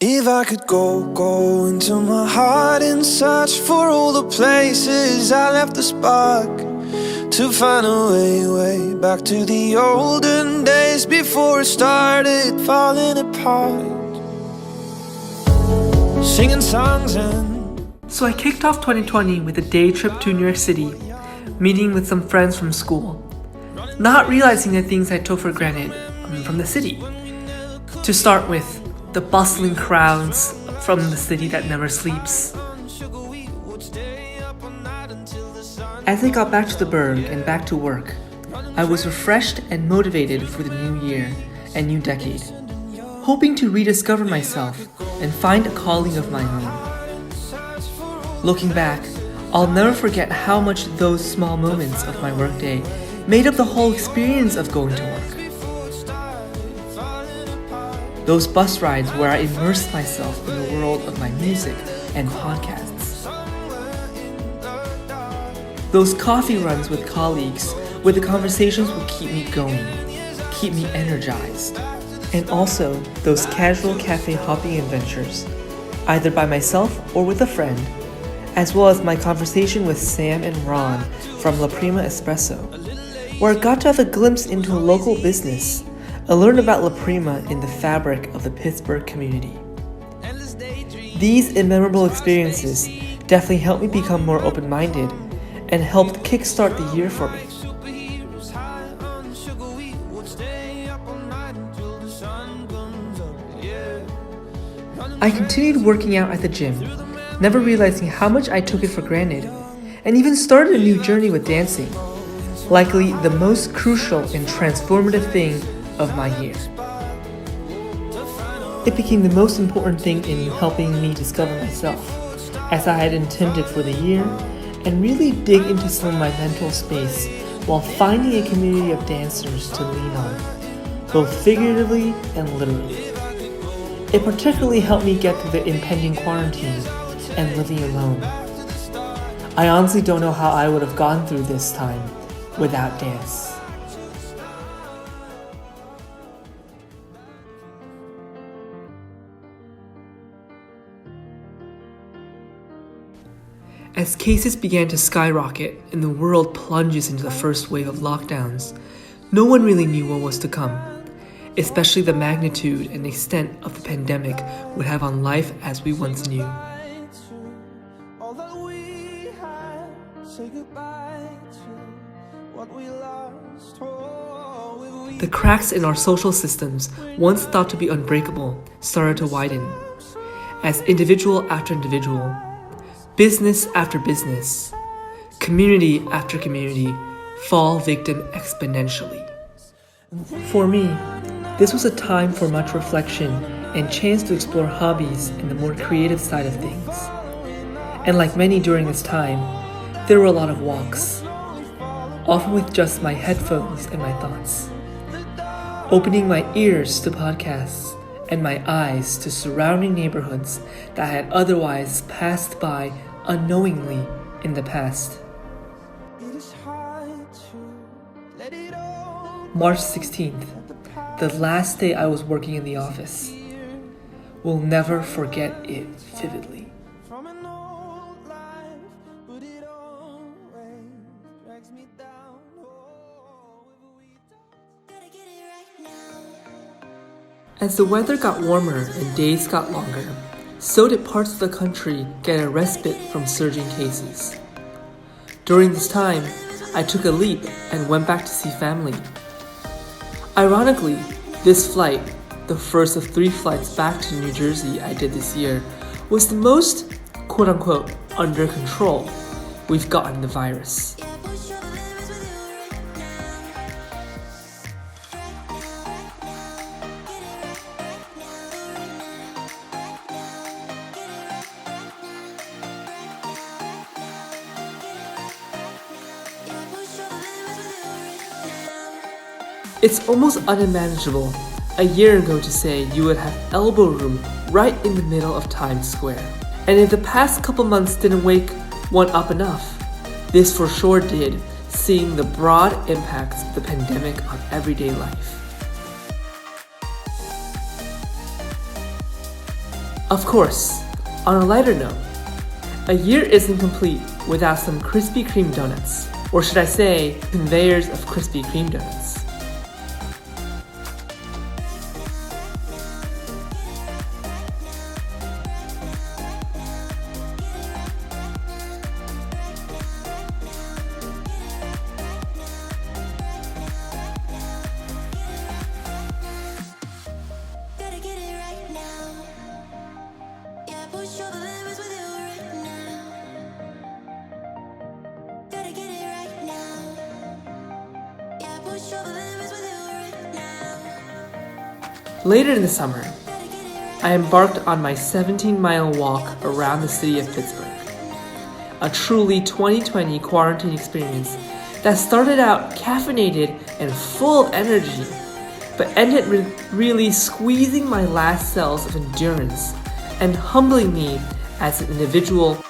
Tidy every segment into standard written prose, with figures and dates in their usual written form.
If I could go into my heart and search for all the places I left the spark, to find a way back to the olden days before it started falling apart. Singing songs So I kicked off 2020 with a day trip to New York City, meeting with some friends from school, not realizing the things I took for granted from the city. To start with, the bustling crowds from the city that never sleeps. As I got back to the Berg and back to work, I was refreshed and motivated for the new year and new decade, hoping to rediscover myself and find a calling of my own. Looking back, I'll never forget how much those small moments of my workday made up the whole experience of going to work. Those bus rides where I immersed myself in the world of my music and podcasts. Those coffee runs with colleagues where the conversations would keep me going, keep me energized. And also those casual cafe hopping adventures, either by myself or with a friend, as well as my conversation with Sam and Ron from La Prima Espresso, where I got to have a glimpse into a local business. I learned about La Prima in the fabric of the Pittsburgh community. These memorable experiences definitely helped me become more open-minded and helped kickstart the year for me. I continued working out at the gym, never realizing how much I took it for granted, and even started a new journey with dancing, likely the most crucial and transformative thing of my year. It became the most important thing in helping me discover myself, as I had intended for the year, and really dig into some of my mental space while finding a community of dancers to lean on, both figuratively and literally. It particularly helped me get through the impending quarantine and living alone. I honestly don't know how I would have gone through this time without dance. As cases began to skyrocket and the world plunges into the first wave of lockdowns, no one really knew what was to come, especially the magnitude and extent of the pandemic would have on life as we once knew. The cracks in our social systems, once thought to be unbreakable, started to widen, as individual after individual, business after business, community after community fall victim exponentially. For me, this was a time for much reflection and chance to explore hobbies and the more creative side of things. And like many during this time, there were a lot of walks, often with just my headphones and my thoughts, opening my ears to podcasts and my eyes to surrounding neighborhoods that I had otherwise passed by unknowingly in the past. March 16th, the last day I was working in the office. Will never forget it vividly. As the weather got warmer and days got longer, so did parts of the country get a respite from surging cases. During this time, I took a leap and went back to see family. Ironically, this flight, the first of 3 flights back to New Jersey I did this year, was the most, quote-unquote, under control we've gotten the virus. It's almost unimaginable a year ago to say you would have elbow room right in the middle of Times Square. And if the past couple months didn't wake one up enough, this for sure did, seeing the broad impacts of the pandemic on everyday life. Of course, on a lighter note, a year isn't complete without some Krispy Kreme donuts, or should I say, conveyors of Krispy Kreme donuts. Later in the summer, I embarked on my 17-mile walk around the city of Pittsburgh, a truly 2020 quarantine experience that started out caffeinated and full of energy, but ended really squeezing my last cells of endurance and humbling me as an individual.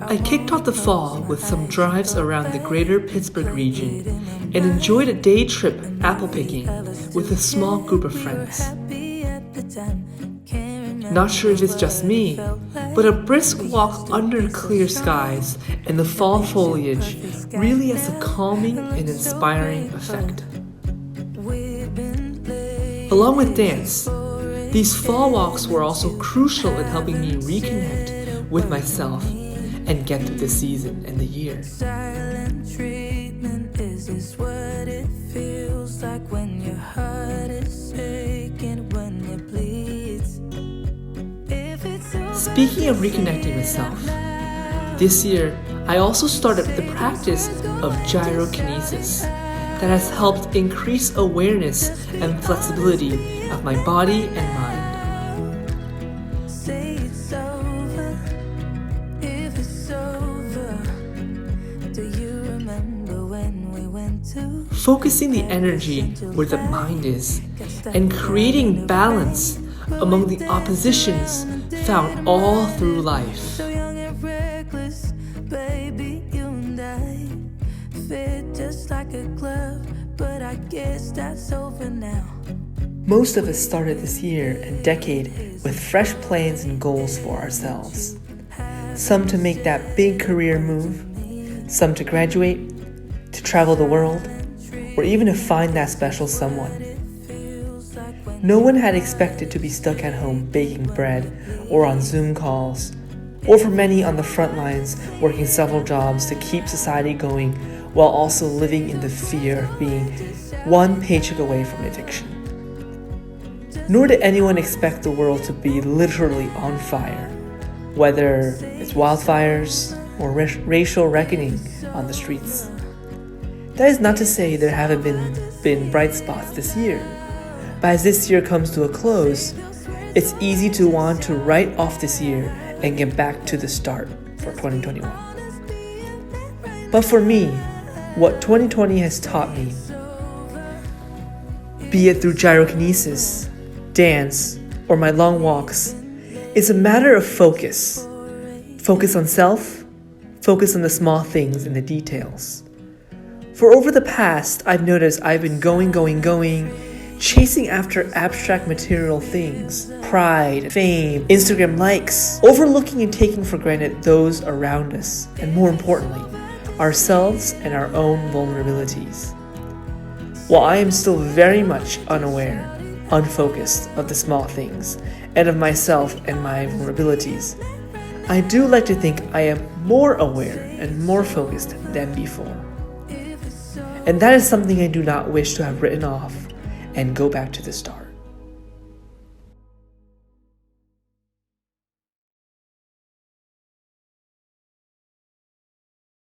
I kicked off the fall with some drives around the greater Pittsburgh region and enjoyed a day trip apple picking with a small group of friends. Not sure if it's just me, but a brisk walk under clear skies and the fall foliage really has a calming and inspiring effect. Along with dance, these fall walks were also crucial in helping me reconnect with myself and get through the season and the year. Silent treatment, is this what it feels like when your heart is shaking, when it bleeds? Speaking of reconnecting with self, this year I also started the practice of gyrokinesis that has helped increase awareness and flexibility of my body and mind. Focusing the energy where the mind is and creating balance among the oppositions found all through life. So young and reckless, baby, you and I fit just like a glove, but I guess that's over now. Most of us started this year and decade with fresh plans and goals for ourselves. Some to make that big career move, some to graduate, to travel the world, or even to find that special someone. No one had expected to be stuck at home baking bread or on Zoom calls, or for many on the front lines working several jobs to keep society going while also living in the fear of being one paycheck away from eviction. Nor did anyone expect the world to be literally on fire, whether it's wildfires or racial reckoning on the streets. That is not to say there haven't been bright spots this year, but as this year comes to a close, it's easy to want to write off this year and get back to the start for 2021. But for me, what 2020 has taught me, be it through gyrokinesis, dance, or my long walks, is a matter of focus. Focus on self, focus on the small things and the details. For over the past, I've noticed I've been going, chasing after abstract material things, pride, fame, Instagram likes, overlooking and taking for granted those around us, and more importantly, ourselves and our own vulnerabilities. While I am still very much unaware, unfocused of the small things, and of myself and my vulnerabilities, I do like to think I am more aware and more focused than before. And that is something I do not wish to have written off and go back to the start.